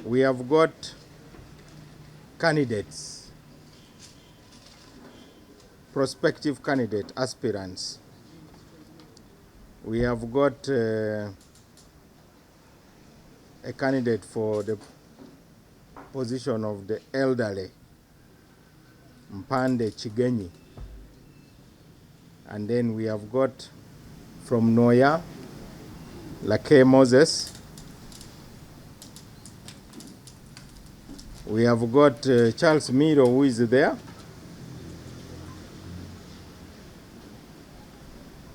we have got candidates, prospective candidate aspirants. We have got a candidate for the position of the elderly, Mpande Chigenyi. And then we have got from Noya, Lake Moses. We have got Charles Miro, who is there,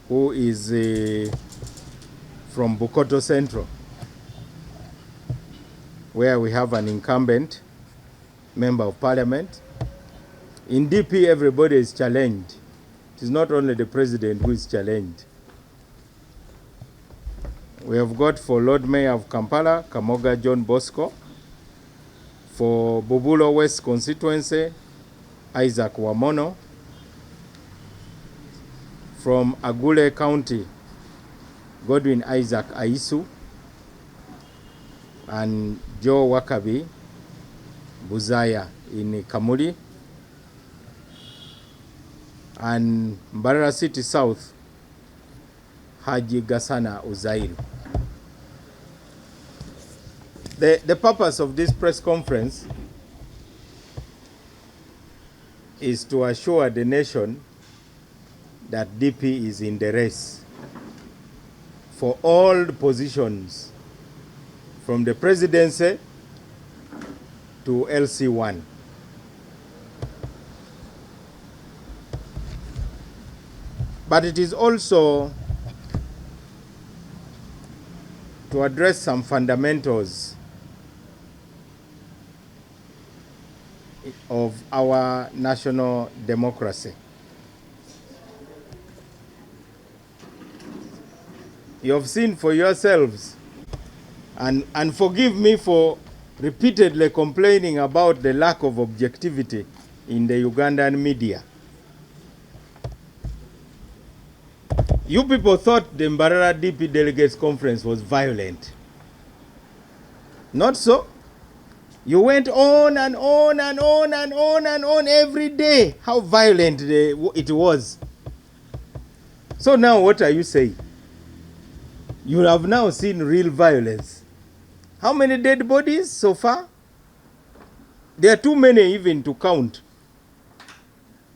who is from Bukoto Central, where we have an incumbent member of parliament. In DP, everybody is challenged. It is not only the president who is challenged. We have got for Lord Mayor of Kampala, Kamoga John Bosco. For Bubulo West constituency, Isaac Wamono. From Agule County, Godwin Isaac Aisu. And Joe Wakabi Buzaya in Kamuli. And Mbarara City South, Haji Gasana Uzairu. The purpose of this press conference is to assure the nation that DP is in the race for all the positions, from the presidency to LC1. But it is also to address some fundamentals of our national democracy. You have seen for yourselves, and forgive me for repeatedly complaining about the lack of objectivity in the Ugandan media. You people thought the Mbarara DP Delegates Conference was violent. Not so. You went on and on and on and on and on every day how violent it was. So now what are you saying? You have now seen real violence. How many dead bodies so far? There are too many even to count.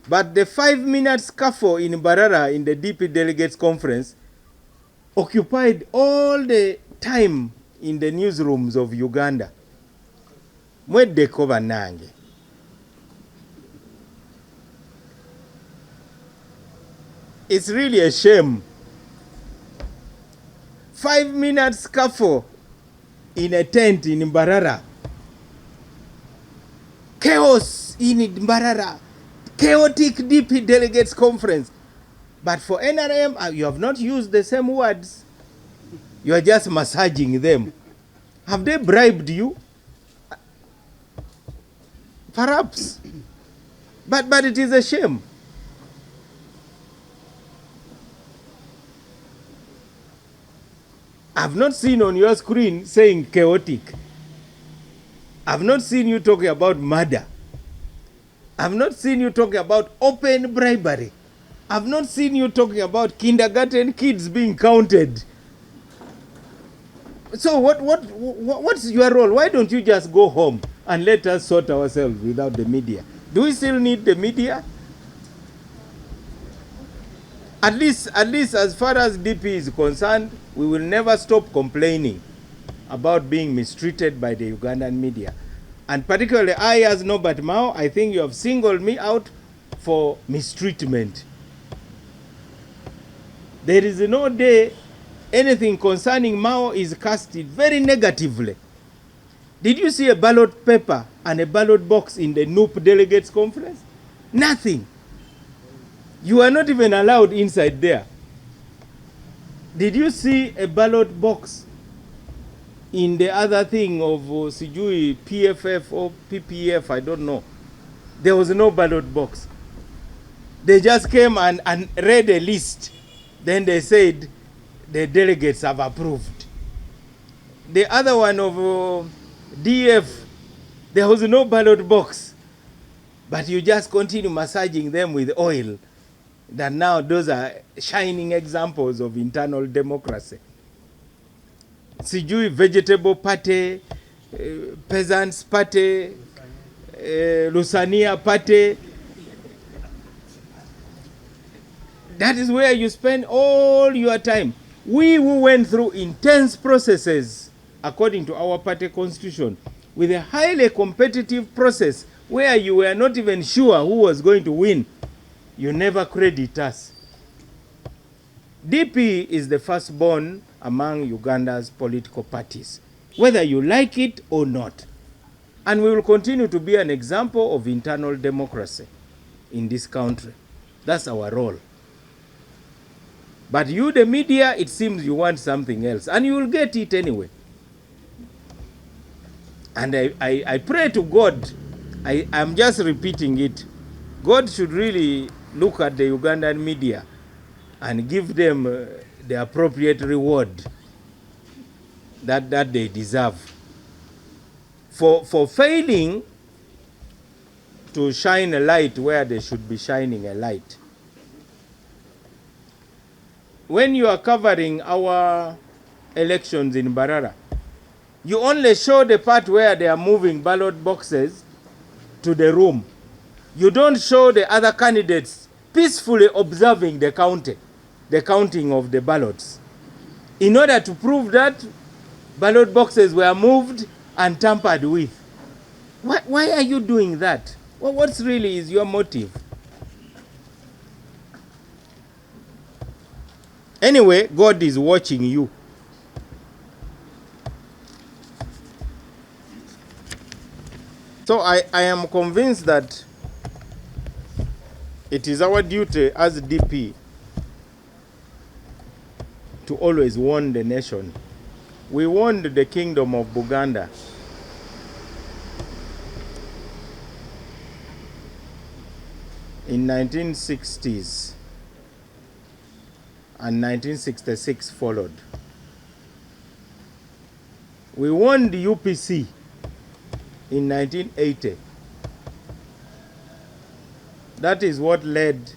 But the 5-minute scuffle in Mbarara in the DP Delegates Conference occupied all the time in the newsrooms of Uganda. Mwede koba nange. It's really a shame. 5-minute scuffle in a tent in Mbarara. Chaos in Mbarara. Chaotic DP Delegates Conference. But for NRM, you have not used the same words. You are just massaging them. Have they bribed you? Perhaps. But it is a shame. I've not seen on your screen saying chaotic. I've not seen you talking about murder. I've not seen you talking about open bribery. I've not seen you talking about kindergarten kids being counted. So what's your role? Why don't you just go home and let us sort ourselves without the media? Do we still need the media? At least as far as DP is concerned, we will never stop complaining about being mistreated by the Ugandan media. And particularly I, as Norbert Mao, I think you have singled me out for mistreatment. There is no day anything concerning Mao is casted very negatively. Did you see a ballot paper and a ballot box in the NUP Delegates Conference? Nothing. You are not even allowed inside there. Did you see a ballot box in the other thing of Sijui PFF or PPF? I don't know. There was no ballot box. They just came and read a list. Then they said the delegates have approved. The other one of DF, there was no ballot box. But you just continue massaging them with oil. That now those are shining examples of internal democracy. Sijui vegetable party, peasants party, Lusania party. That is where you spend all your time. We who went through intense processes according to our party constitution, with a highly competitive process where you were not even sure who was going to win, you never credit us. DP is the firstborn among Uganda's political parties, whether you like it or not. And we will continue to be an example of internal democracy in this country. That's our role. But you, the media, it seems you want something else, and you will get it anyway. And I pray to God, I'm just repeating it, God should really look at the Ugandan media and give them the appropriate reward that they deserve for failing to shine a light where they should be shining a light. When you are covering our elections in Mbarara, you only show the part where they are moving ballot boxes to the room. You don't show the other candidates peacefully observing the counting of the ballots, in order to prove that ballot boxes were moved and tampered with. Why are you doing that? Well, what's really is your motive? Anyway, God is watching you. So I am convinced that it is our duty as DP to always warn the nation. We warned the kingdom of Buganda in 1960s, and 1966 followed. We warned the UPC in 1980. That is what led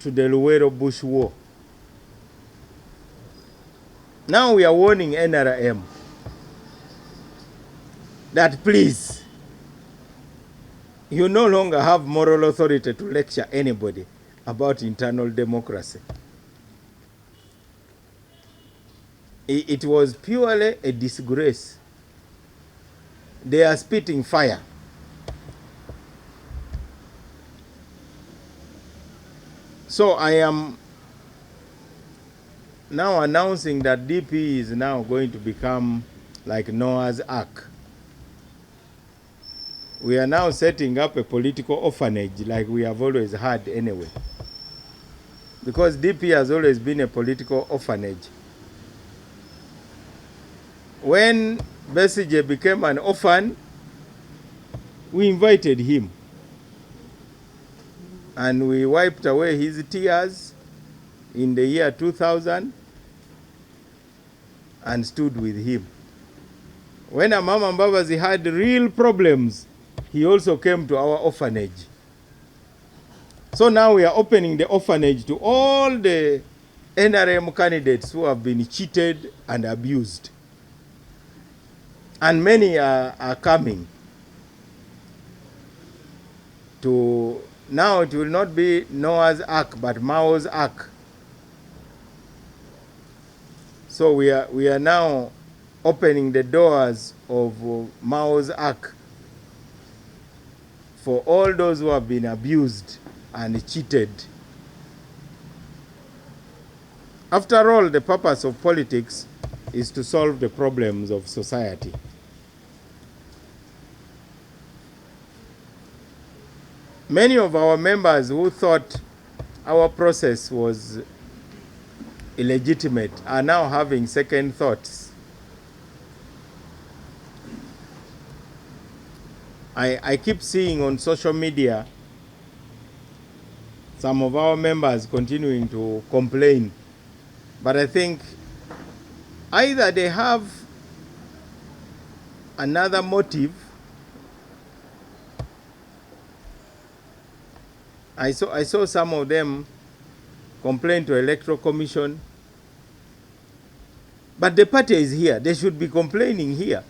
to the Luwero Bush War. Now we are warning NRM that please, you no longer have moral authority to lecture anybody about internal democracy. It was purely a disgrace. They are spitting fire. So I am now announcing that DP is now going to become like Noah's Ark. We are now setting up a political orphanage like we have always had anyway. Because DP has always been a political orphanage. When Besigye became an orphan, we invited him. And we wiped away his tears in the year 2000 and stood with him. When Amama Mbabazi had real problems, he also came to our orphanage. So now we are opening the orphanage to all the NRM candidates who have been cheated and abused. And many are coming to, now it will not be Noah's Ark, but Mao's Ark. So we are now opening the doors of Mao's Ark for all those who have been abused and cheated. After all, the purpose of politics is to solve the problems of society. Many of our members who thought our process was illegitimate are now having second thoughts. I keep seeing on social media some of our members continuing to complain, but I think either they have another motive. I saw some of them complain to Electoral Commission, but the party is here. They should be complaining here.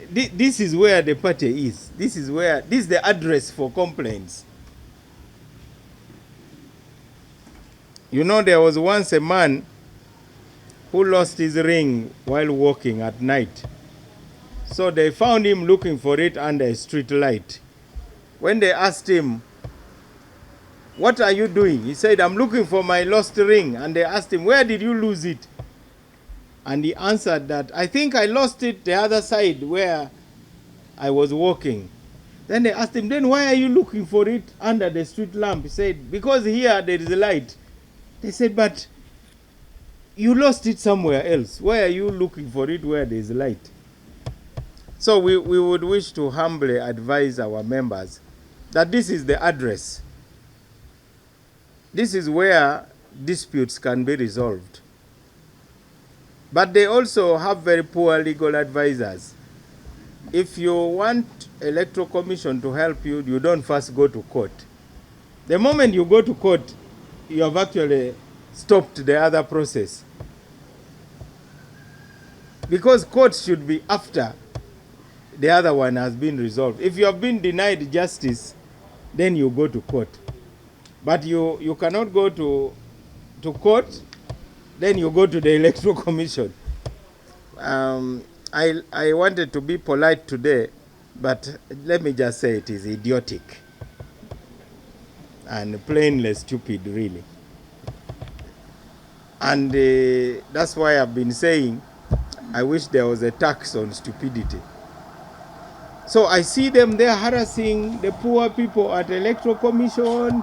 This is where the party is. This is the address for complaints. You know, there was once a man who lost his ring while walking at night. So they found him looking for it under a street light. When they asked him, "What are you doing?" He said, "I'm looking for my lost ring." And they asked him, "Where did you lose it?" And he answered that, "I think I lost it the other side where I was walking." Then they asked him, "Then why are you looking for it under the street lamp?" He said, "Because here there is a light." They said, "But you lost it somewhere else. Why are you looking for it where there is light?" So we would wish to humbly advise our members that this is the address. This is where disputes can be resolved. But they also have very poor legal advisors. If you want Electoral Commission to help you, you don't first go to court. The moment you go to court, you have actually stopped the other process. Because courts should be after the other one has been resolved. If you have been denied justice, then you go to court. But you cannot go to court, then you go to the Electoral Commission. I wanted to be polite today, but let me just say it is idiotic and plainly stupid, really. And that's why I've been saying I wish there was a tax on stupidity. So I see them there harassing the poor people at Electoral Commission.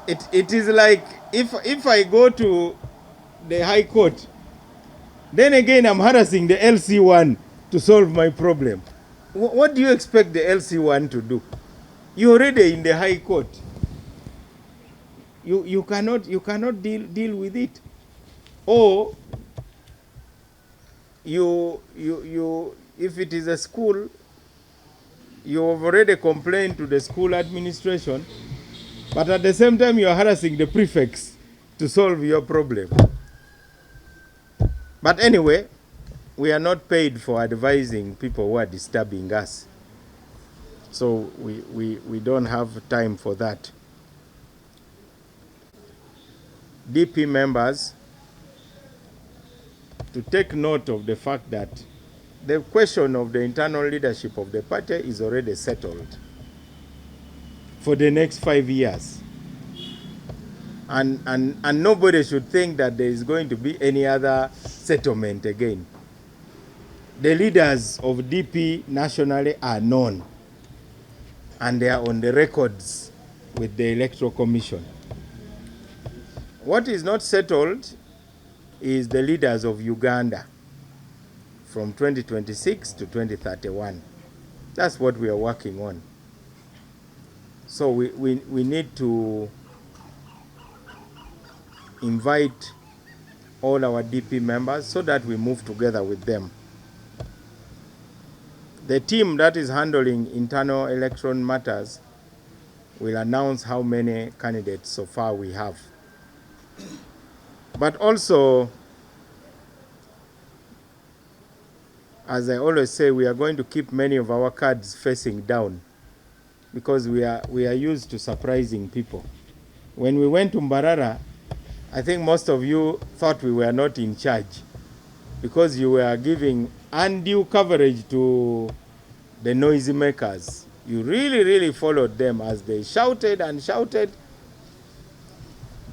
It is like if I go to the High Court, then again I'm harassing the LC1 to solve my problem. What do you expect the LC1 to do? You're already in the High Court. You cannot deal with it. Or if it is a school, you have already complained to the school administration, but at the same time you are harassing the prefects to solve your problem. But anyway, we are not paid for advising people who are disturbing us. So we don't have time for that. DP members, to take note of the fact that the question of the internal leadership of the party is already settled for the next 5 years. And nobody should think that there is going to be any other settlement again. The leaders of DP nationally are known, and they are on the records with the Electoral Commission. What is not settled is the leaders of Uganda from 2026 to 2031. That's what we are working on. So we need to invite all our DP members so that we move together with them. The team that is handling internal election matters will announce how many candidates so far we have. But also, as I always say, we are going to keep many of our cards facing down because we are used to surprising people. When we went to Mbarara, I think most of you thought we were not in charge because you were giving undue coverage to the noisy makers. You really followed them as they shouted and shouted.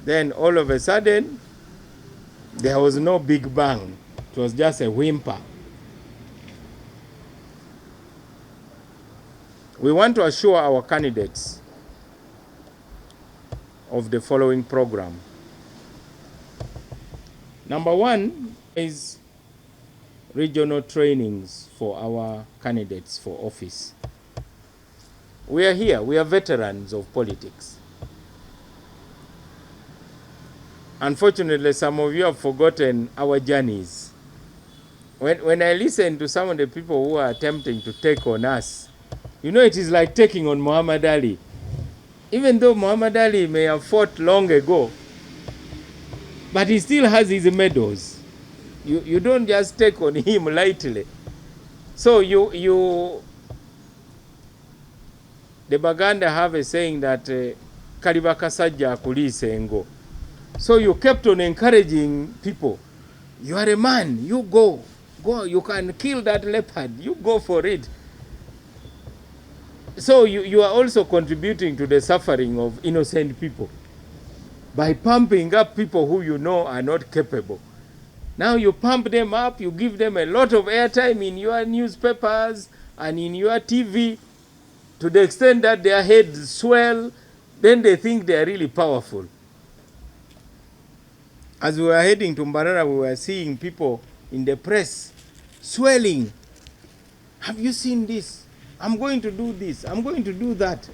Then all of a sudden, there was no big bang. It was just a whimper. We want to assure our candidates of the following program. Number one is regional trainings for our candidates for office. We are here, we are veterans of politics. Unfortunately, some of you have forgotten our journeys. when I listen to some of the people who are attempting to take on us, you know, it is like taking on Muhammad Ali. Even though Muhammad Ali may have fought long ago, but he still has his medals. You don't just take on him lightly. So the Baganda have a saying that Kaliba Kasajja akulise engo. So you kept on encouraging people. You are a man, you go. Go, you can kill that leopard, you go for it. So you are also contributing to the suffering of innocent people by pumping up people who you know are not capable. Now you pump them up, you give them a lot of airtime in your newspapers and in your TV to the extent that their heads swell, then they think they are really powerful. As we were heading to Mbarara, we were seeing people in the press swelling. Have you seen this? I'm going to do this. I'm going to do that.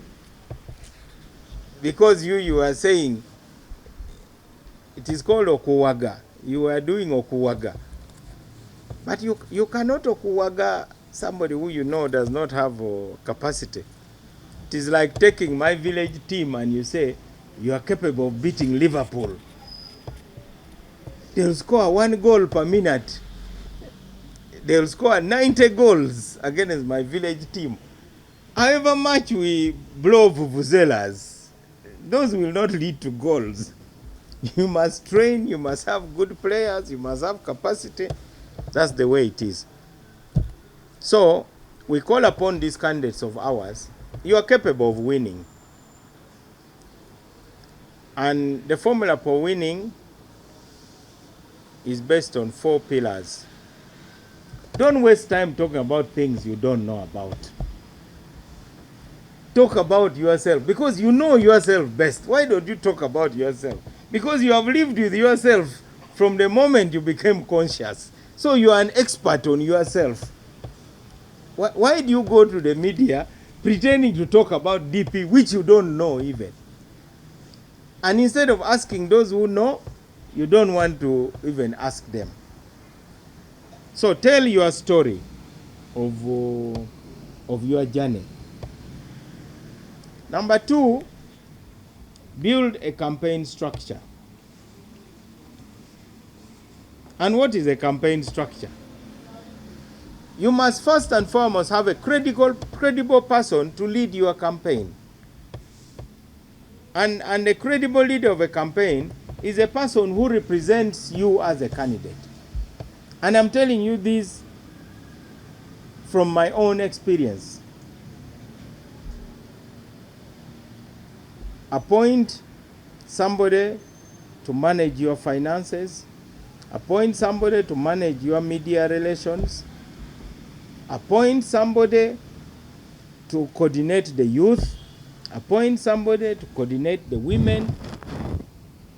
Because you are saying, it is called okuwaga. You are doing okuwaga. But you cannot okuwaga somebody who you know does not have capacity. It is like taking my village team and you say, you are capable of beating Liverpool. They'll score 1 goal per minute. They'll score 90 goals against my village team. However much we blow vuvuzelas, those will not lead to goals. You must train, you must have good players, you must have capacity. That's the way it is. So, we call upon these candidates of ours. You are capable of winning. And the formula for winning is based on 4 pillars. Don't waste time talking about things you don't know about. Talk about yourself, because you know yourself best. Why don't you talk about yourself? Because you have lived with yourself from the moment you became conscious. So you are an expert on yourself. Why do you go to the media pretending to talk about DP, which you don't know even? And instead of asking those who know, you don't want to even ask them. So tell your story of your journey. Number 2, build a campaign structure. And what is a campaign structure? You must first and foremost have a credible person to lead your campaign. And a credible leader of a campaign is a person who represents you as a candidate. And I'm telling you this from my own experience. Appoint somebody to manage your finances. Appoint somebody to manage your media relations. Appoint somebody to coordinate the youth. Appoint somebody to coordinate the women.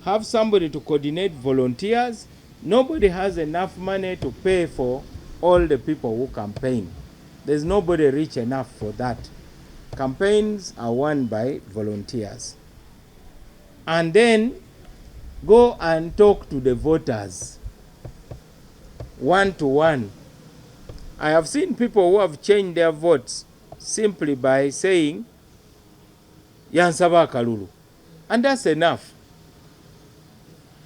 Have somebody to coordinate volunteers. Nobody has enough money to pay for all the people who campaign. There's nobody rich enough for that. Campaigns are won by volunteers. And then go and talk to the voters one-to-one. I have seen people who have changed their votes simply by saying, Yansaba Kalulu. And that's enough.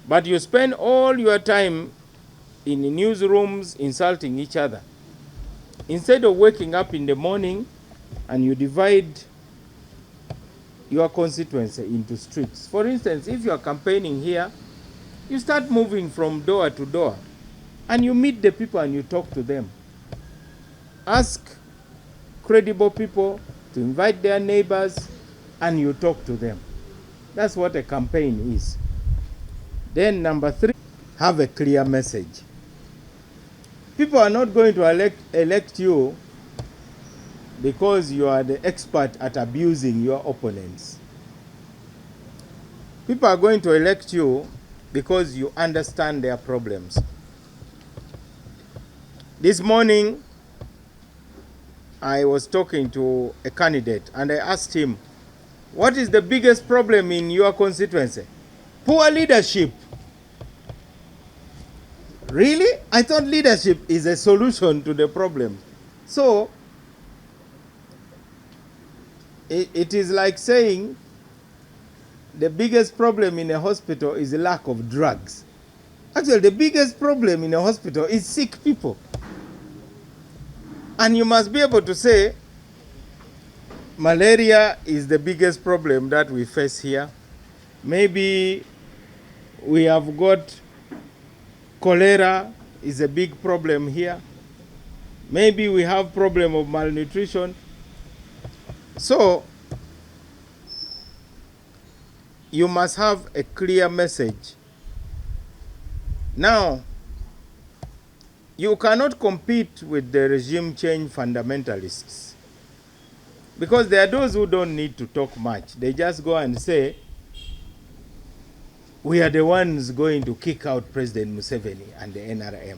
But you spend all your time in the newsrooms insulting each other. Instead of waking up in the morning and you divide your constituency into streets. For instance, if you are campaigning here, you start moving from door to door and you meet the people and you talk to them. Ask credible people to invite their neighbors and you talk to them. That's what a campaign is. Then number 3, have a clear message. People are not going to elect you because you are the expert at abusing your opponents. People are going to elect you because you understand their problems. This morning, I was talking to a candidate and I asked him, what is the biggest problem in your constituency? Poor leadership. Really? I thought leadership is a solution to the problem. So, it is like saying the biggest problem in a hospital is the lack of drugs. Actually, the biggest problem in a hospital is sick people. And you must be able to say, malaria is the biggest problem that we face here. Maybe we have got cholera is a big problem here. Maybe we have problem of malnutrition. So, you must have a clear message. Now, you cannot compete with the regime change fundamentalists, because there are those who don't need to talk much. They just go and say, we are the ones going to kick out President Museveni and the NRM.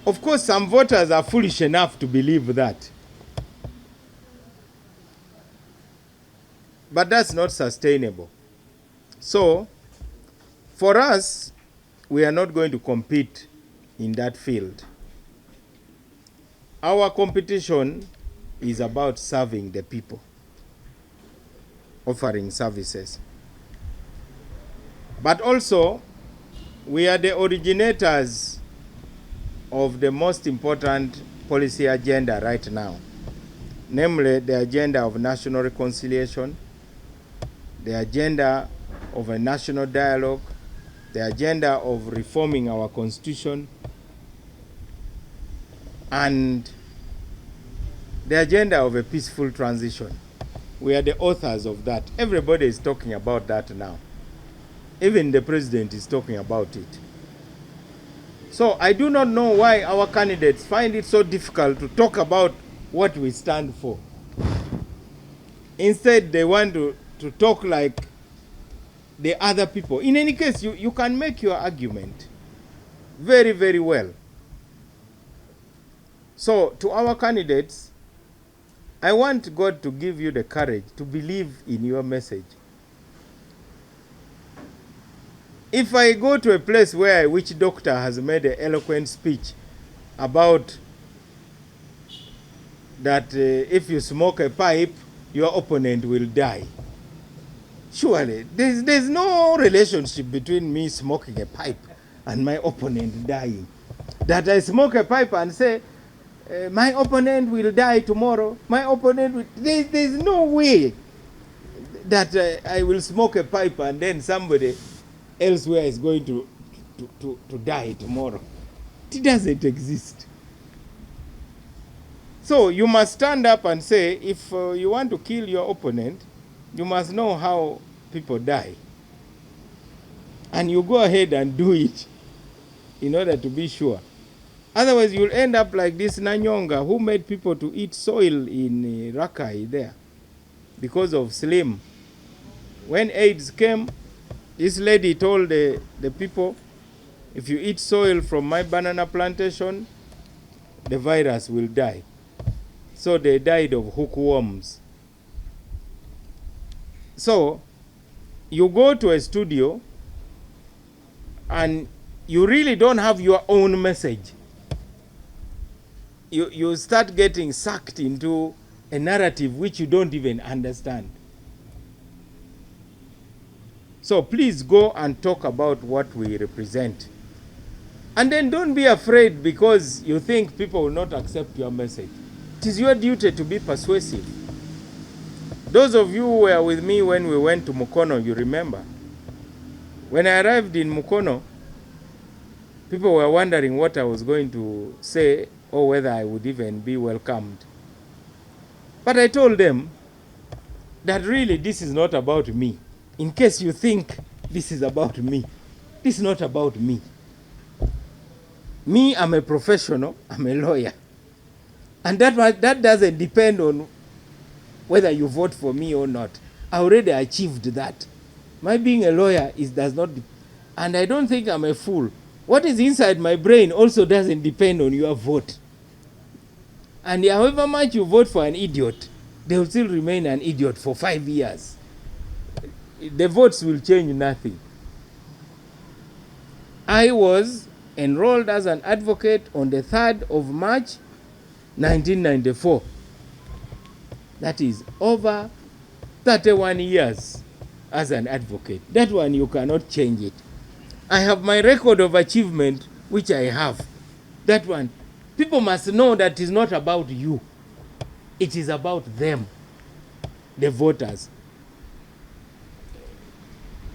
Of course, some voters are foolish enough to believe that. But that's not sustainable. So, for us, we are not going to compete in that field. Our competition is about serving the people, offering services. But also, we are the originators of the most important policy agenda right now, namely the agenda of national reconciliation, the agenda of a national dialogue, the agenda of reforming our constitution, and the agenda of a peaceful transition. We are the authors of that. Everybody is talking about that now. Even the president is talking about it. So I do not know why our candidates find it so difficult to talk about what we stand for. Instead, they want to talk like the other people. In any case, you can make your argument very, very well. So, to our candidates, I want God to give you the courage to believe in your message. If I go to a place where a witch doctor has made an eloquent speech about that if you smoke a pipe, your opponent will die. Surely, there's no relationship between me smoking a pipe and my opponent dying. That I smoke a pipe and say, my opponent will die tomorrow. My opponent will... There's no way that I will smoke a pipe and then somebody elsewhere is going to die tomorrow. It doesn't exist. So you must stand up and say, if you want to kill your opponent, you must know how people die. And you go ahead and do it in order to be sure. Otherwise, you'll end up like this Nanyonga who made people to eat soil in Rakai there because of Slim. When AIDS came, this lady told the people, if you eat soil from my banana plantation, the virus will die. So they died of hookworms. So you go to a studio and you really don't have your own message. You start getting sucked into a narrative which you don't even understand. So please go and talk about what we represent. And then don't be afraid because you think people will not accept your message. It is your duty to be persuasive. Those of you who were with me when we went to Mukono, you remember. When I arrived in Mukono, people were wondering what I was going to say or whether I would even be welcomed. But I told them that really this is not about me. In case you think this is about me, this is not about me. Me, I'm a professional, I'm a lawyer. And that doesn't depend on whether you vote for me or not. I already achieved that. My being a lawyer does not, and I don't think I'm a fool. What is inside my brain also doesn't depend on your vote. And however much you vote for an idiot, they will still remain an idiot for 5 years. The votes will change nothing. I was enrolled as an advocate on the 3rd of March 1994. That is over 31 years as an advocate. That one you cannot change it. I have my record of achievement, which I have. That one, people must know that it's not about you. It is about them, the voters.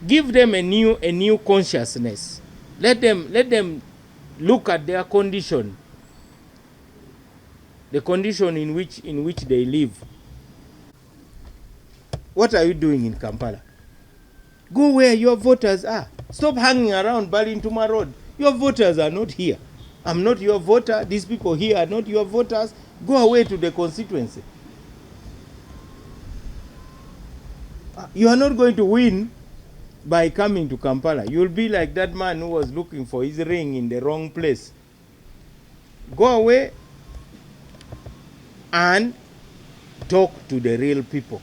Give them a new consciousness. Let them look at their condition, the condition in which they live. What are you doing in Kampala? Go where your voters are. Stop hanging around Balintuma Road. Your voters are not here. I'm not your voter. These people here are not your voters. Go away to the constituency. You are not going to win by coming to Kampala. You'll be like that man who was looking for his ring in the wrong place. Go away and talk to the real people.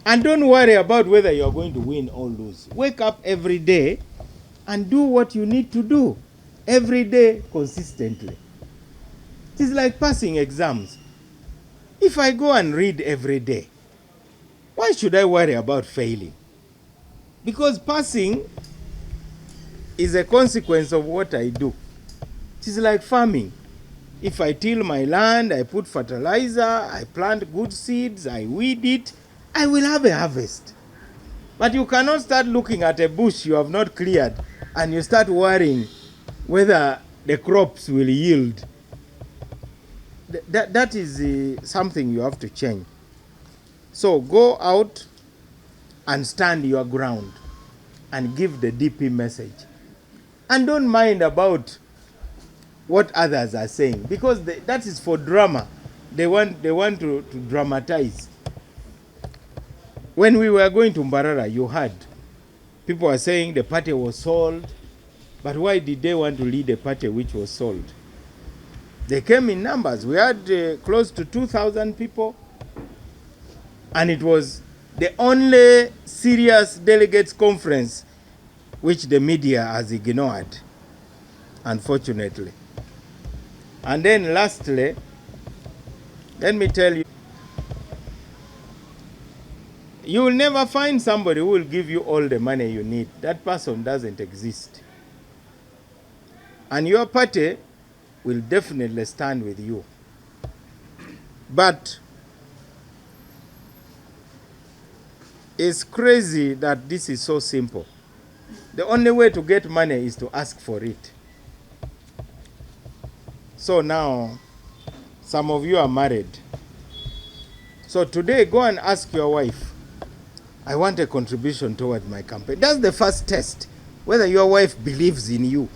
And don't worry about whether you're going to win or lose. Wake up every day and do what you need to do every day consistently. It is like passing exams. If I go and read every day, why should I worry about failing? Because passing is a consequence of what I do. It is like farming. If I till my land, I put fertilizer, I plant good seeds, I weed it, I will have a harvest. But you cannot start looking at a bush you have not cleared and you start worrying whether the crops will yield. That is something you have to change. So go out and stand your ground and give the DP message. And don't mind about what others are saying, because that is for drama. They want to dramatize. When we were going to Mbarara, you heard people were saying the party was sold. But why did they want to lead a party which was sold? They came in numbers. We had close to 2,000 people. And it was the only serious delegates conference which the media has ignored, unfortunately. And then lastly, let me tell you, you will never find somebody who will give you all the money you need. That person doesn't exist. And your party will definitely stand with you. But it's crazy that this is so simple. The only way to get money is to ask for it. So now, some of you are married. So today, go and ask your wife, I want a contribution toward my campaign. That's the first test, whether your wife believes in you.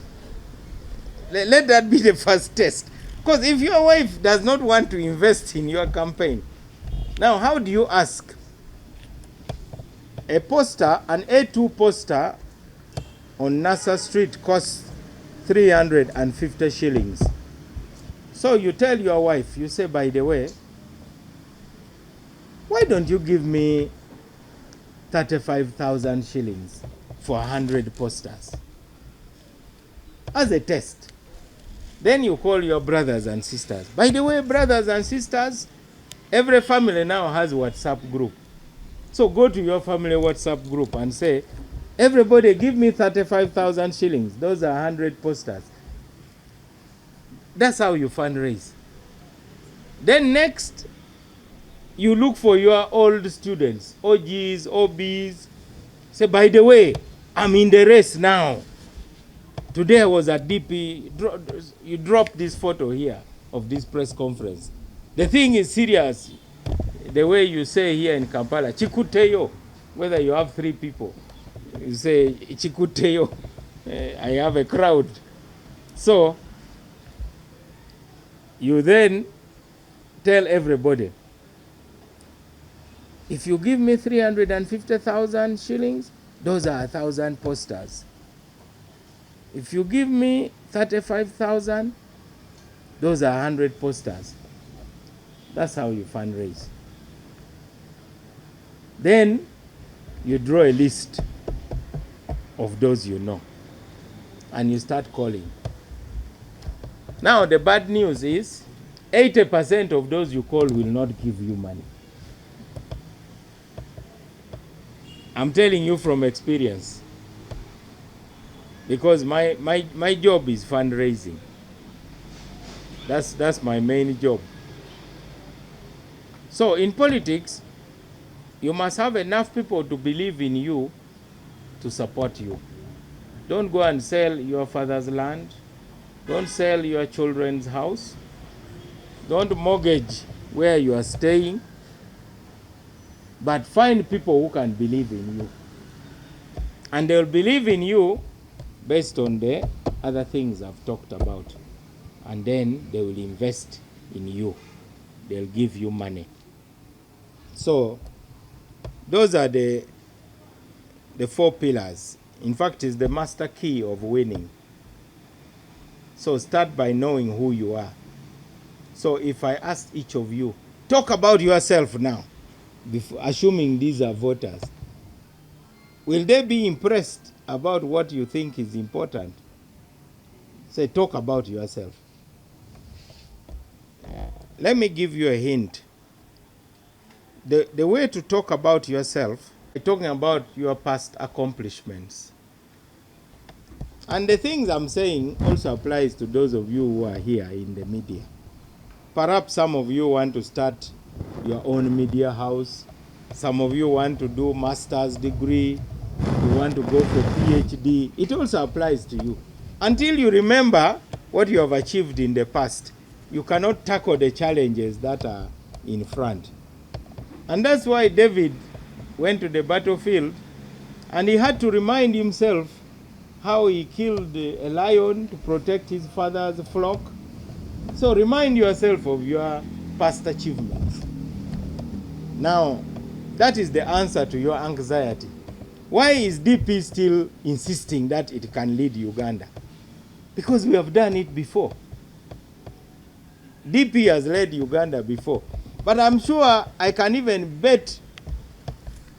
Let that be the first test. Because if your wife does not want to invest in your campaign, now how do you ask? A poster, an A2 poster on Nassau Street costs 350 shillings. So you tell your wife, you say, by the way, why don't you give me 35,000 shillings for 100 posters as a test? Then you call your brothers and sisters. By the way, brothers and sisters, every family now has a WhatsApp group. So go to your family WhatsApp group and say, everybody give me 35,000 shillings. Those are 100 posters. That's how you fundraise. Then next, you look for your old students, OGs, OBs. Say, by the way, I'm in the race now. Today I was at DP. You drop this photo here of this press conference. The thing is serious. The way you say here in Kampala, Chikuteyo, whether you have 3 people, you say, Chikuteyo, I have a crowd. So, you then tell everybody, if you give me 350,000 shillings, those are 1,000 posters. If you give me 35,000, those are 100 posters. That's how you fundraise. Then you draw a list of those you know. and you start calling. Now the bad news is 80% of those you call will not give you money. I'm telling you from experience, because my job is fundraising. That's my main job. So in politics, you must have enough people to believe in you to support you. Don't go and sell your father's land. Don't sell your children's house. Don't mortgage where you are staying. But find people who can believe in you. And they'll believe in you based on the other things I've talked about. And then they will invest in you. They'll give you money. So those are the 4 pillars. In fact, it's the master key of winning. So start by knowing who you are. So if I ask each of you, talk about yourself now, assuming these are voters, will they be impressed about what you think is important? Say, talk about yourself. Let me give you a hint. The way to talk about yourself is talking about your past accomplishments. And the things I'm saying also applies to those of you who are here in the media. Perhaps some of you want to start your own media house. Some of you want to do master's degree. You want to go for PhD. It also applies to you. Until you remember what you have achieved in the past, you cannot tackle the challenges that are in front. And that's why David went to the battlefield and he had to remind himself how he killed a lion to protect his father's flock. So remind yourself of your past achievements. Now, that is the answer to your anxiety. Why is DP still insisting that it can lead Uganda? Because we have done it before. DP has led Uganda before. But I'm sure I can even bet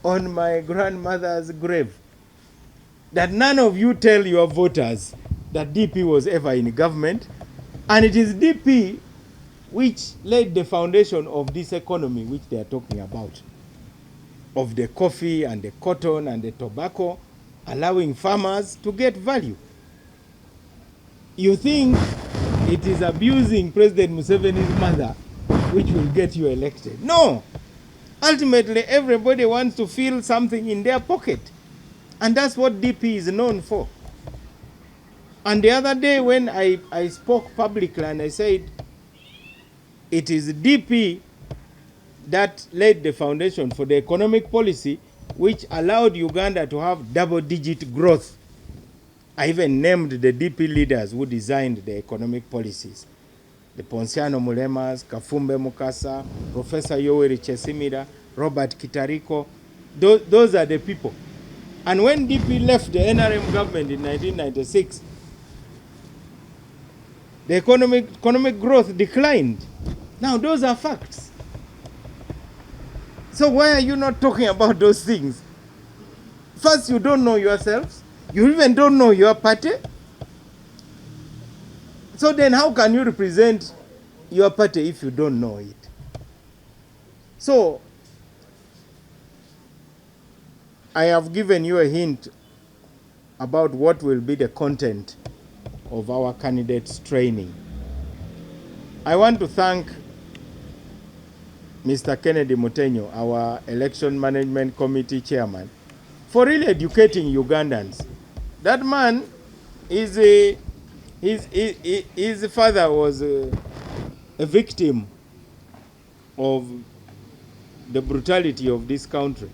on my grandmother's grave that none of you tell your voters that DP was ever in government, and it is DP which laid the foundation of this economy which they are talking about, of the coffee and the cotton and the tobacco, allowing farmers to get value. You think it is abusing President Museveni's mother which will get you elected? No. Ultimately, everybody wants to feel something in their pocket. And that's what DP is known for. And the other day when I spoke publicly and I said, it is DP that laid the foundation for the economic policy which allowed Uganda to have double-digit growth. I even named the DP leaders who designed the economic policies. The Ponciano Mulemas, Kafumbe Mukasa, Professor Yoweri Chesimira, Robert Kitariko. Those are the people. And when DP left the NRM government in 1996, the economic growth declined. Now, those are facts. So why are you not talking about those things? First, you don't know yourselves. You even don't know your party. So then how can you represent your party if you don't know it? So I have given you a hint about what will be the content of our candidates' training. I want to thank Mr. Kennedy Mutenyo, our Election Management Committee Chairman, for really educating Ugandans. That man is his father was a victim of the brutality of this country.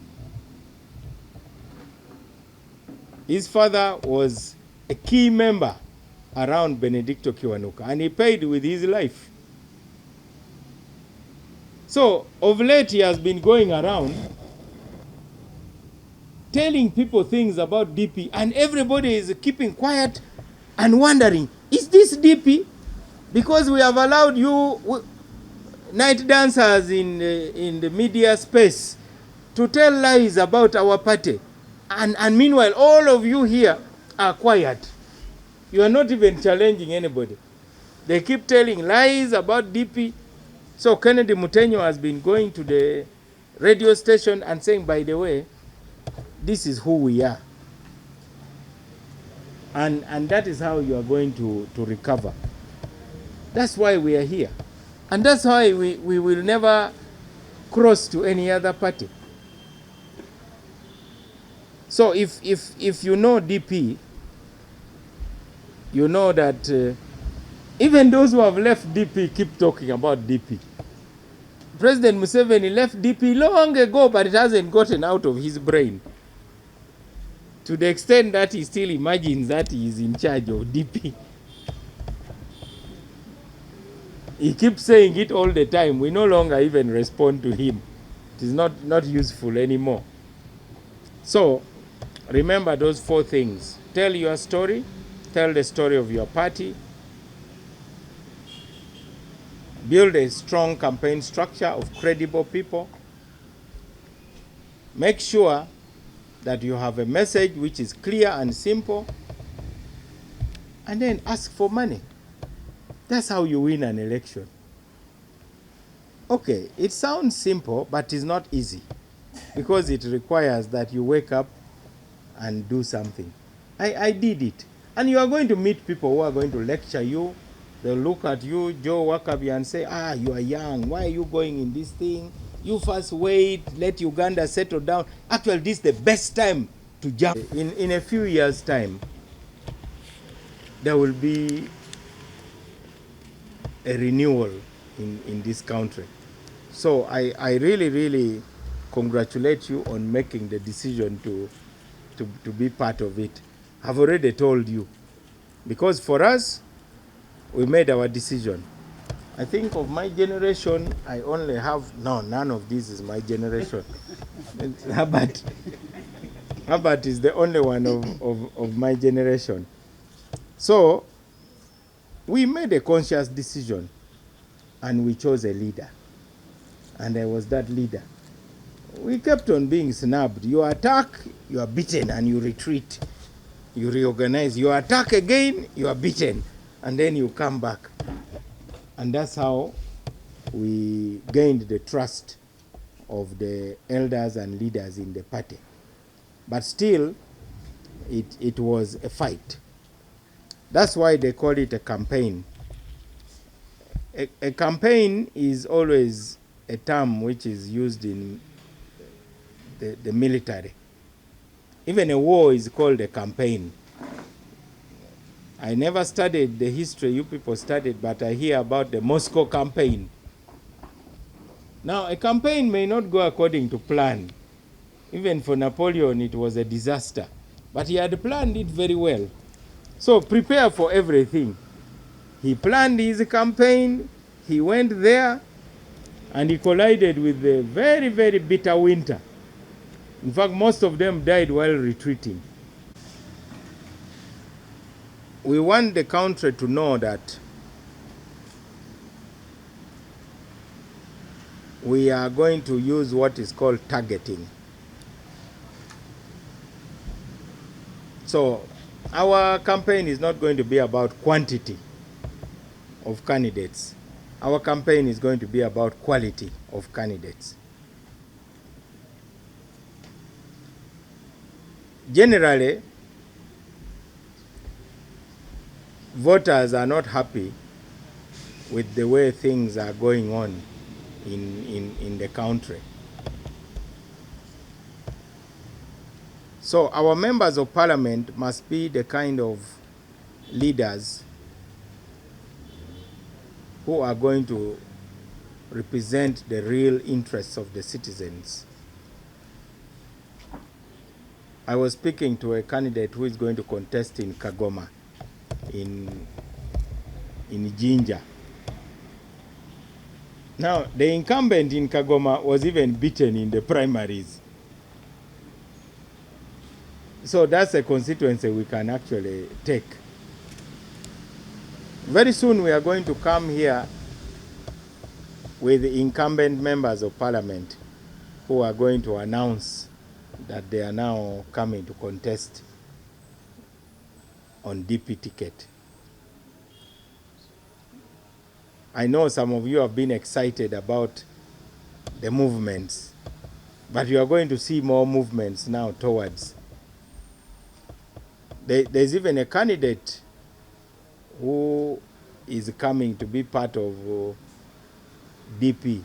His father was a key member around Benedicto Kiwanuka, and he paid with his life. So, of late, he has been going around telling people things about DP, and everybody is keeping quiet and wondering, is this DP? Because we have allowed you night dancers in the media space to tell lies about our party. And meanwhile, all of you here are quiet. You are not even challenging anybody. They keep telling lies about DP. So Kennedy Mutenyo has been going to the radio station and saying, by the way, this is who we are. And that is how you are going to recover. That's why we are here. And that's why we will never cross to any other party. So if you know DP, you know that even those who have left DP keep talking about DP. President Museveni left DP long ago, but it hasn't gotten out of his brain. To the extent that he still imagines that he is in charge of DP. He keeps saying it all the time. We no longer even respond to him. It is not useful anymore. So, remember those 4 things. Tell your story. Tell the story of your party. Build a strong campaign structure of credible people. Make sure that you have a message which is clear and simple. And then ask for money. That's how you win an election. Okay, it sounds simple, but it's not easy. Because it requires that you wake up and do something. I did it. And you are going to meet people who are going to lecture you. They'll look at you, Joe Wakabi, and say, you are young. Why are you going in this thing? You first wait, let Uganda settle down. Actually, this is the best time to jump. In a few years' time, there will be a renewal in this country. So I really, really congratulate you on making the decision to be part of it. I've already told you. Because for us, we made our decision. I think of my generation, I only have, no, none of this is my generation. Herbert is the only one of my generation. So, we made a conscious decision and we chose a leader. And I was that leader. We kept on being snubbed. You attack, you are beaten and you retreat. You reorganize. You attack again, you are beaten. And then you come back. And that's how we gained the trust of the elders and leaders in the party. But still, it was a fight. That's why they call it a campaign. A campaign is always a term which is used in the military. Even a war is called a campaign. I never studied the history you people studied, but I hear about the Moscow campaign. Now, a campaign may not go according to plan. Even for Napoleon, it was a disaster. But he had planned it very well. So prepare for everything. He planned his campaign, he went there, and he collided with a very, very bitter winter. In fact, most of them died while retreating. We want the country to know that we are going to use what is called targeting. So our campaign is not going to be about quantity of candidates. Our campaign is going to be about quality of candidates. Generally, voters are not happy with the way things are going on in the country. So our members of parliament must be the kind of leaders who are going to represent the real interests of the citizens. I was speaking to a candidate who is going to contest in Kagoma, in Jinja. Now, the incumbent in Kagoma was even beaten in the primaries. So that's a constituency we can actually take. Very soon we are going to come here with the incumbent members of parliament who are going to announce that they are now coming to contest on DP ticket. I know some of you have been excited about the movements, but you are going to see more movements now towards. There's even a candidate who is coming to be part of DP.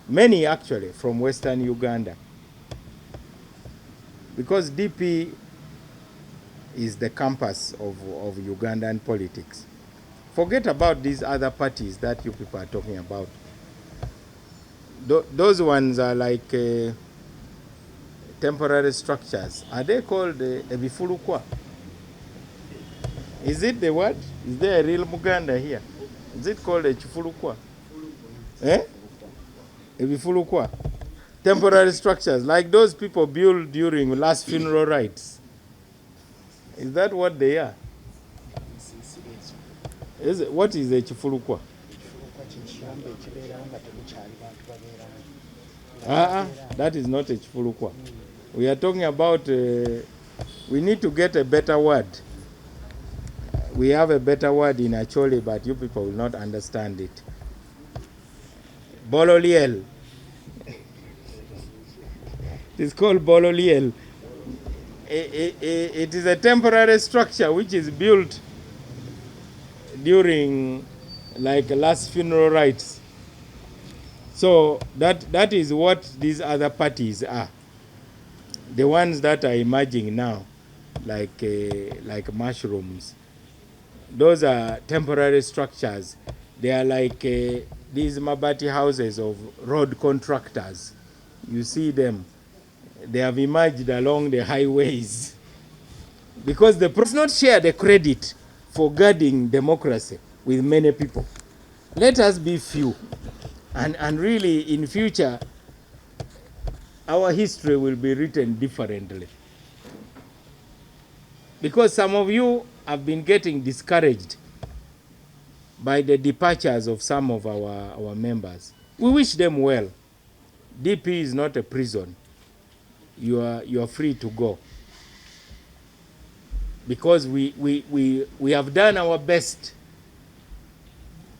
Many actually from Western Uganda. Because DP is the campus of Ugandan politics. Forget about these other parties that you people are talking about. Those ones are like temporary structures. Are they called ebifulukwa? Is it the what? Is there a real Muganda here? Is it called a chifulukwa? Eh? Ebifulukwa. Temporary structures, like those people built during last funeral rites. Is that what they are? What is a chifulukwa? That is not a chifulukwa. We are talking about, we need to get a better word. We have a better word in Acholi, but you people will not understand it. Bololiel. It is called Bololiel. It is a temporary structure which is built during like last funeral rites. So that is what these other parties are. The ones that are emerging now, like mushrooms. Those are temporary structures. They are like these Mabati houses of road contractors. You see them. They have emerged along the highways. Because the does not share the credit for guarding democracy with many people. Let us be few. And really, in future, our history will be written differently. Because some of you have been getting discouraged by the departures of some of our members. We wish them well. DP is not a prison. You are free to go. Because we have done our best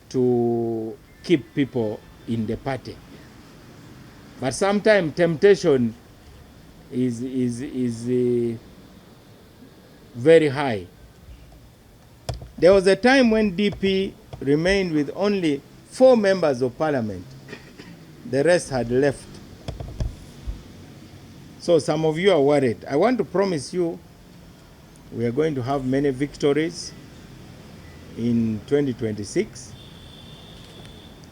to keep people in the party. But sometimes temptation is very high. There was a time when DP remained with only 4 members of parliament. The rest had left. So some of you are worried. I want to promise you we are going to have many victories in 2026.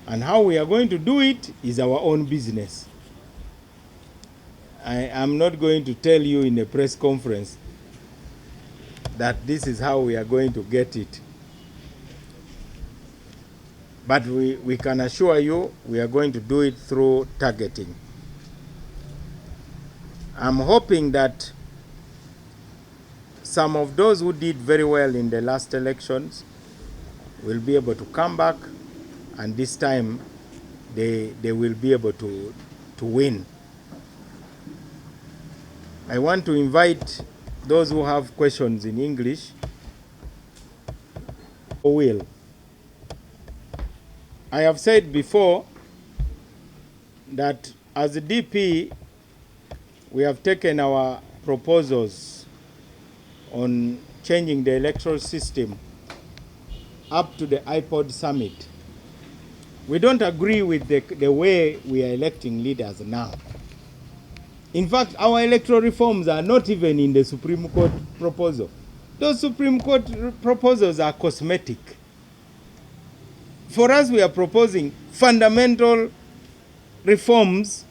And how we are going to do it is our own business. I am not going to tell you in a press conference that this is how we are going to get it. But we can assure you we are going to do it through targeting. I'm hoping that some of those who did very well in the last elections will be able to come back, and this time they will be able to win. I want to invite those who have questions in English. Will. I have said before that as a DP, we have taken our proposals on changing the electoral system up to the iPod summit. We don't agree with the way we are electing leaders now. In fact, our electoral reforms are not even in the Supreme Court proposal. Those Supreme Court proposals are cosmetic. For us, we are proposing fundamental reforms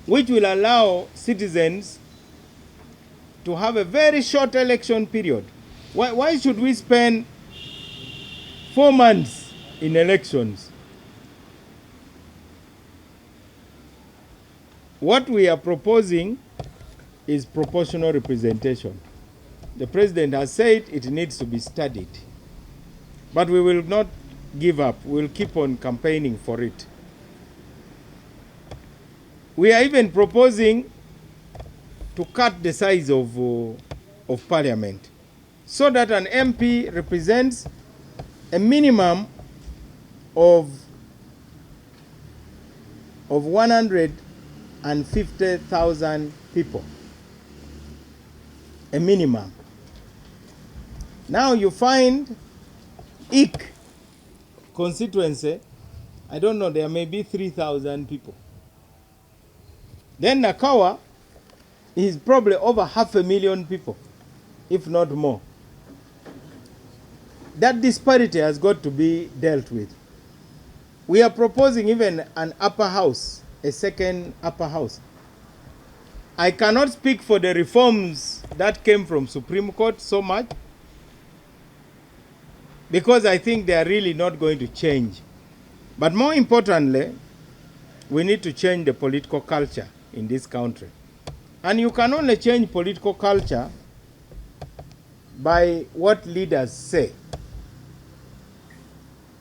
which will allow citizens to have a very short election period. Why should we spend 4 months in elections? What we are proposing is proportional representation. The president has said it needs to be studied. But we will not give up. We'll keep on campaigning for it. We are even proposing to cut the size of parliament. so that an MP represents a minimum of 150,000 people. A minimum. Now you find Ik constituency, I don't know, there may be 3,000 people. Then Nakawa is probably over 500,000 people, if not more. That disparity has got to be dealt with. We are proposing even an upper house, a second upper house. I cannot speak for the reforms that came from Supreme Court so much, because I think they are really not going to change. But more importantly, we need to change the political culture in this country. And you can only change political culture by what leaders say.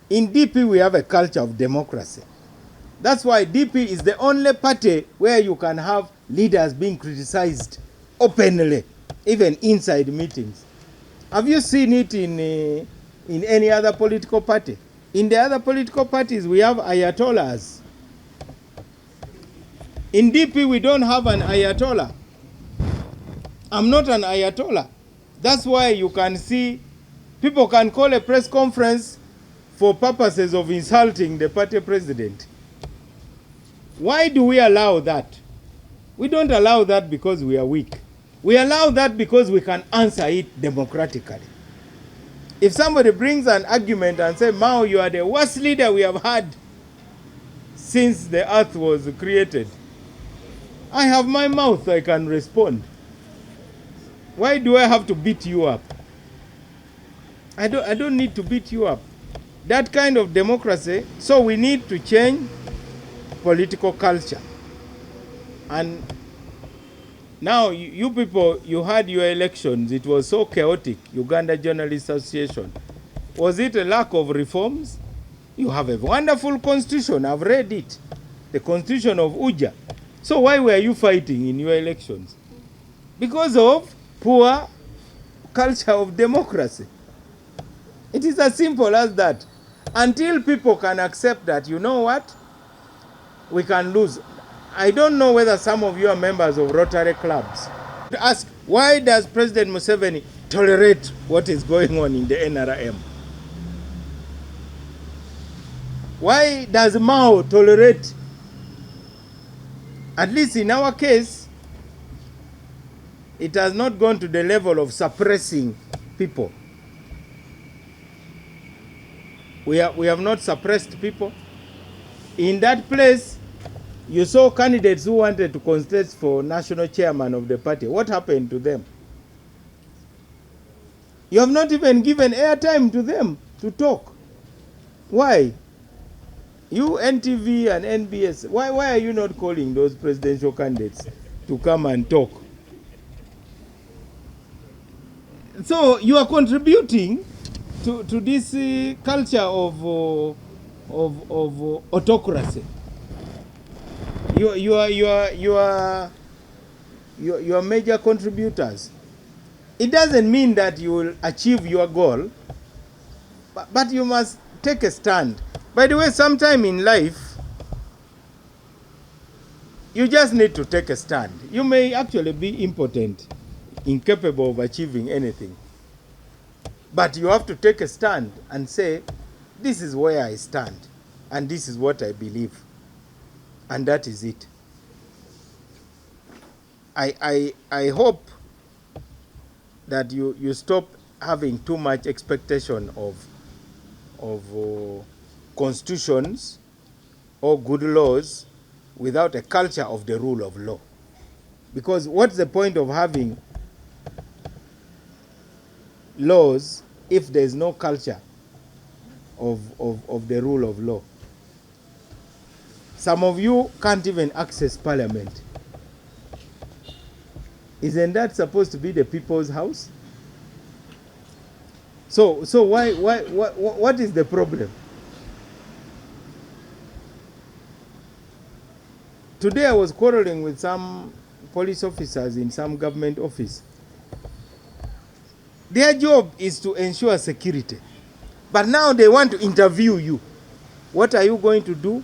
In DP, we have a culture of democracy. That's why DP is the only party where you can have leaders being criticized openly, even inside meetings. Have you seen it in any other political party? In the other political parties, we have ayatollahs. In DP, we don't have an ayatollah. I'm not an ayatollah. That's why you can see people can call a press conference for purposes of insulting the party president. Why do we allow that? We don't allow that because we are weak. We allow that because we can answer it democratically. If somebody brings an argument and says, Mao, you are the worst leader we have had since the earth was created, I have my mouth, I can respond. Why do I have to beat you up? I don't need to beat you up. That kind of democracy, so we need to change political culture. And now you people, you had your elections, it was so chaotic, Uganda Journalists Association. Was it a lack of reforms? You have a wonderful constitution, I've read it, the constitution of Uja. So why were you fighting in your elections? Because of poor culture of democracy. It is as simple as that. Until people can accept that, you know what, we can lose. I don't know whether some of you are members of Rotary clubs. To ask, why does President Museveni tolerate what is going on in the NRM? Why does Mao tolerate? At least in our case, it has not gone to the level of suppressing people. We have not suppressed people. In that place, you saw candidates who wanted to contest for national chairman of the party. What happened to them? You have not even given airtime to them to talk. Why? You, NTV and NBS, why are you not calling those presidential candidates to come and talk? So you are contributing to this culture of autocracy. You are major contributors. It doesn't mean that you will achieve your goal, but you must take a stand. By the way, sometime in life, you just need to take a stand. You may actually be impotent, incapable of achieving anything. But you have to take a stand and say, this is where I stand, and this is what I believe. And that is it. I hope that you stop having too much expectation of constitutions or good laws without a culture of the rule of law. Because what's the point of having laws if there is no culture of the rule of law? Some of you can't even access parliament. Isn't that supposed to be the people's house? So what is the problem? Today I was quarreling with some police officers in some government office. Their job is to ensure security. But now they want to interview you. What are you going to do?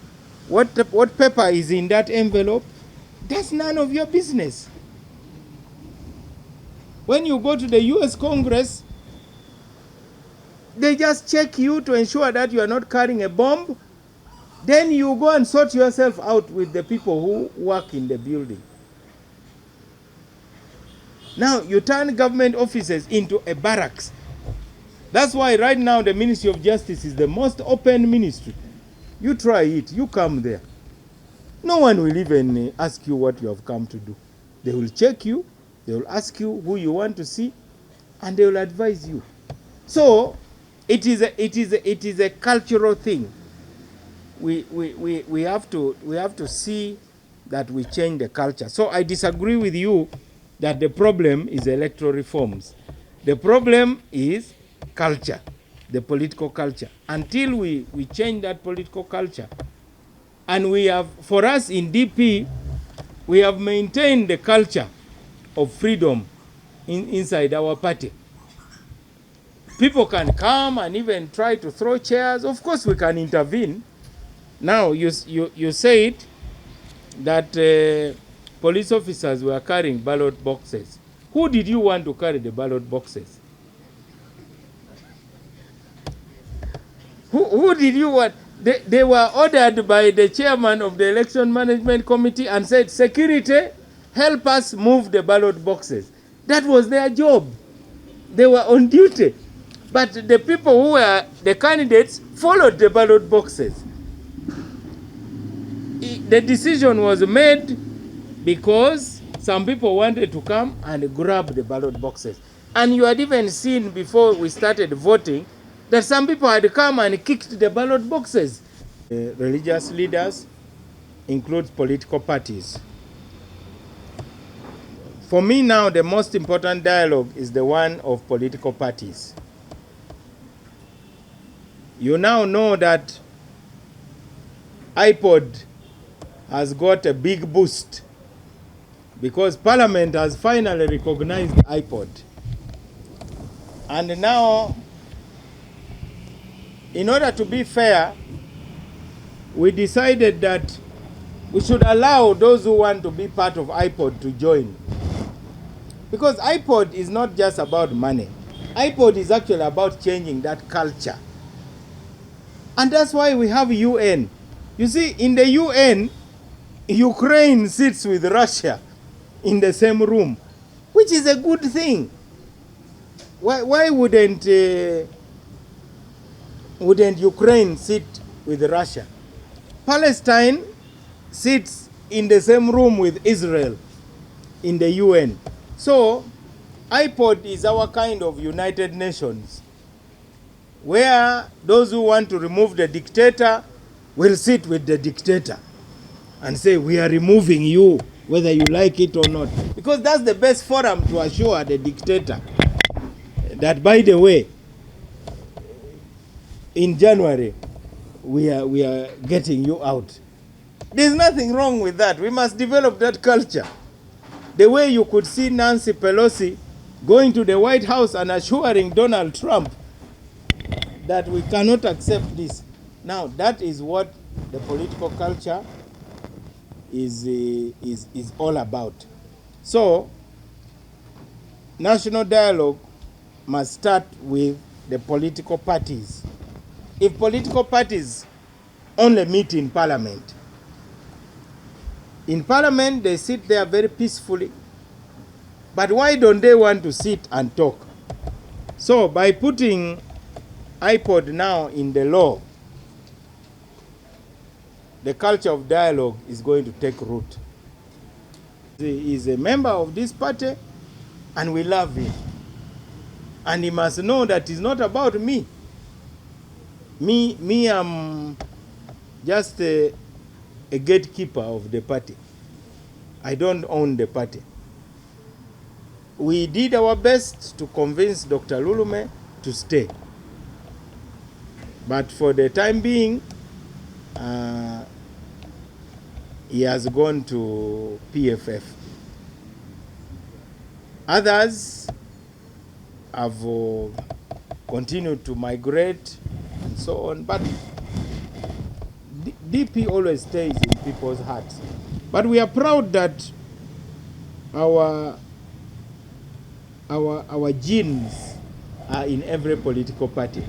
What paper is in that envelope? That's none of your business. When you go to the US Congress, they just check you to ensure that you are not carrying a bomb. Then you go and sort yourself out with the people who work in the building. Now you turn government offices into a barracks. That's why right now the Ministry of Justice is the most open ministry. You try it, you come there. No one will even ask you what you have come to do. They will check you, they will ask you who you want to see, and they will advise you. So it is a cultural thing. We have to see that we change the culture. So I disagree with you that the problem is electoral reforms. The problem is culture, the political culture. Until we change that political culture, and we have, for us in DP, we have maintained the culture of freedom inside our party. People can come and even try to throw chairs. Of course, we can intervene. Now, you said that police officers were carrying ballot boxes. Who did you want to carry the ballot boxes? Who did you want? They were ordered by the chairman of the election management committee and said, security, help us move the ballot boxes. That was their job. They were on duty. But the people who were the candidates followed the ballot boxes. The decision was made because some people wanted to come and grab the ballot boxes. And you had even seen before we started voting that some people had come and kicked the ballot boxes. Religious leaders include political parties. For me now, the most important dialogue is the one of political parties. You now know that iPod has got a big boost because Parliament has finally recognized iPod. And now, in order to be fair, we decided that we should allow those who want to be part of iPod to join. Because iPod is not just about money. iPod is actually about changing that culture. And that's why we have UN. You see, in the UN, Ukraine sits with Russia in the same room, which is a good thing. Why wouldn't Ukraine sit with Russia? Palestine sits in the same room with Israel in the UN. So iPod is our kind of United Nations, where those who want to remove the dictator will sit with the dictator and say, we are removing you, whether you like it or not. Because that's the best forum to assure the dictator that, by the way, in January, we are getting you out. There's nothing wrong with that. We must develop that culture. The way you could see Nancy Pelosi going to the White House and assuring Donald Trump that we cannot accept this. Now, that is what the political culture is all about. So, national dialogue must start with the political parties. If political parties only meet in Parliament they sit there very peacefully. But why don't they want to sit and talk? So by putting iPod now in the law, the culture of dialogue is going to take root. He is a member of this party and we love him. And he must know that it's not about me. Me, I'm just a gatekeeper of the party. I don't own the party. We did our best to convince Dr. Lulume to stay. But for the time being, he has gone to PFF. Others have continued to migrate and so on. But DP always stays in people's hearts. But we are proud that our genes are in every political party.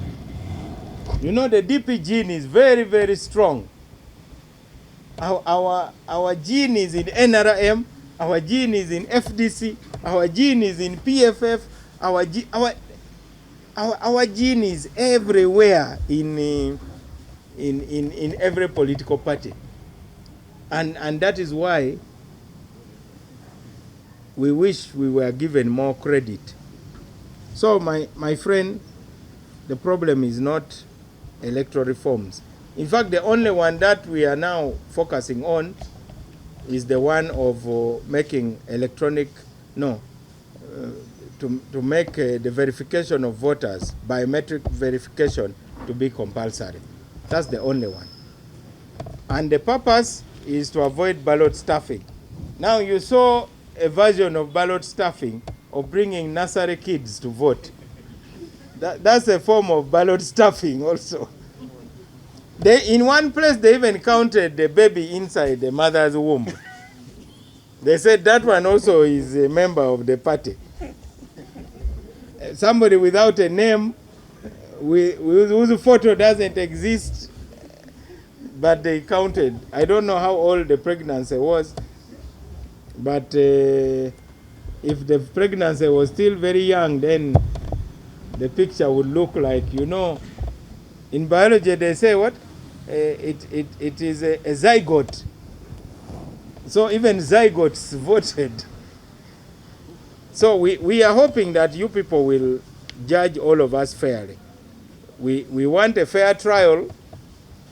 You know, the DP gene is very, very strong. Our gene is in NRM, our gene is in FDC, our gene is in PFF, our gene is everywhere in every political party. And that is why we wish we were given more credit. So my friend, the problem is not electoral reforms. In fact, the only one that we are now focusing on is the one of making electronic, to make the verification of voters, biometric verification, to be compulsory. That's the only one. And the purpose is to avoid ballot stuffing. Now you saw a version of ballot stuffing of bringing nursery kids to vote. That's a form of ballot stuffing also. In one place, they even counted the baby inside the mother's womb. They said that one also is a member of the party. Somebody without a name, whose photo doesn't exist, but they counted. I don't know how old the pregnancy was, but if the pregnancy was still very young, then the picture would look like, in biology they say what? It is a zygote. So even zygotes voted. So we are hoping that you people will judge all of us fairly. We want a fair trial.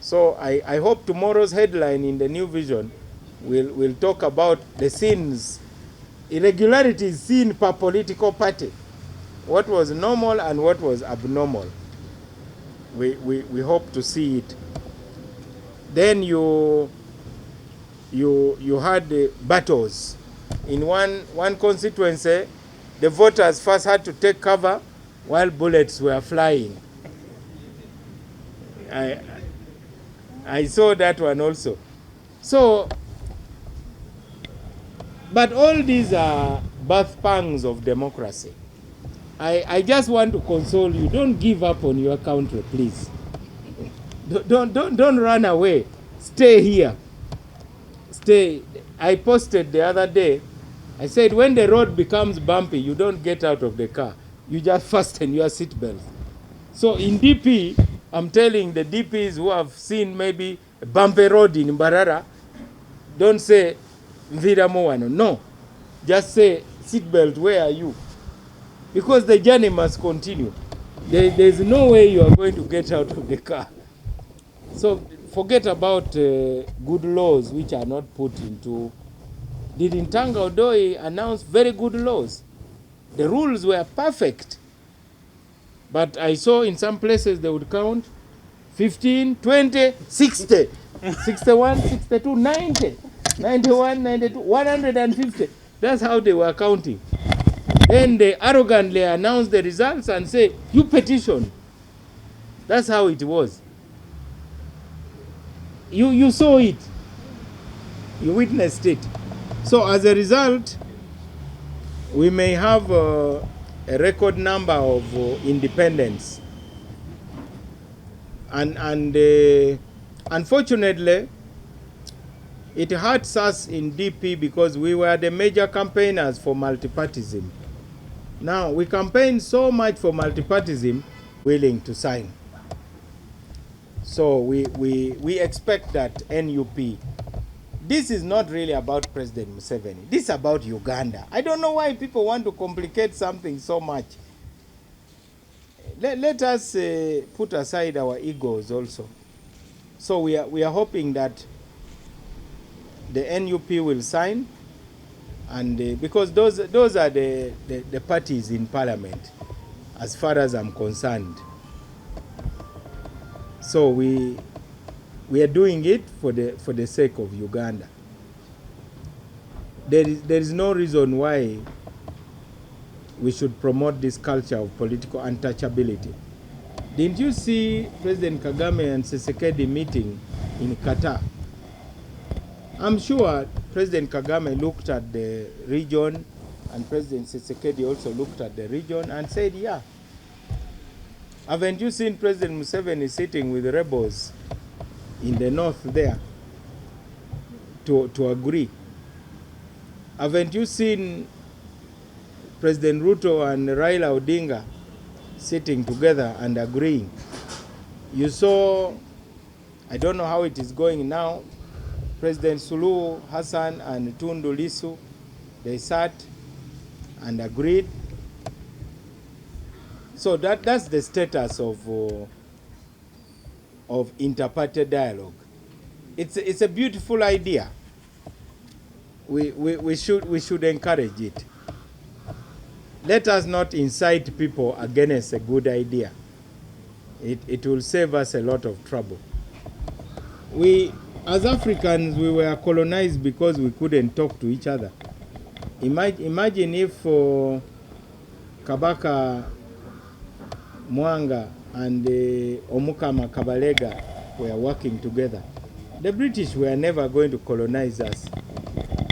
So I hope tomorrow's headline in the New Vision will talk about the sins, irregularities seen per political party. What was normal and what was abnormal. We hope to see it. Then you had the battles. In one constituency, the voters first had to take cover while bullets were flying. I saw that one also. So, but all these are birth pangs of democracy. I just want to console you. Don't give up on your country, please. Don't run away. Stay here. Stay. I posted the other day, I said when the road becomes bumpy, you don't get out of the car. You just fasten your seatbelt. So in DP, I'm telling the DPs who have seen maybe a bumpy road in Mbarara, don't say Mvira Moano. No. Just say seatbelt, where are you? Because the journey must continue. There's no way you are going to get out of the car. So forget about good laws which are not put into. Did Ntanga Odoi announce very good laws? The rules were perfect. But I saw in some places they would count 15, 20, 60, 61, 62, 90, 91, 92, 150. That's how they were counting. Then they arrogantly announced the results and say, you petition. That's how it was. You saw it. You witnessed it. So as a result, we may have a record number of independents. And unfortunately, it hurts us in DP because we were the major campaigners for multipartyism. Now, we campaigned so much for multipartyism, willing to sign. So we expect that NUP, this is not really about President Museveni. This is about Uganda. I don't know why people want to complicate something so much. Let us put aside our egos also. So we are hoping that the NUP will sign, and because those are the parties in parliament, as far as I'm concerned. So we are doing it for the sake of Uganda. There is no reason why we should promote this culture of political untouchability. Didn't you see President Kagame and Tshisekedi meeting in Qatar? I'm sure President Kagame looked at the region and President Tshisekedi also looked at the region and said, yeah. Haven't you seen President Museveni sitting with the rebels in the north there to agree? Haven't you seen President Ruto and Raila Odinga sitting together and agreeing? You saw, I don't know how it is going now, President Suluhu Hassan and Tundu Lissu, they sat and agreed. So that's the status of interparty dialogue. It's a beautiful idea. We should encourage it. Let us not incite people against a good idea. It will save us a lot of trouble. We, as Africans, we were colonized because we couldn't talk to each other. Imagine if Kabaka Mwanga and Omukama Kabalega were working together. The British were never going to colonize us.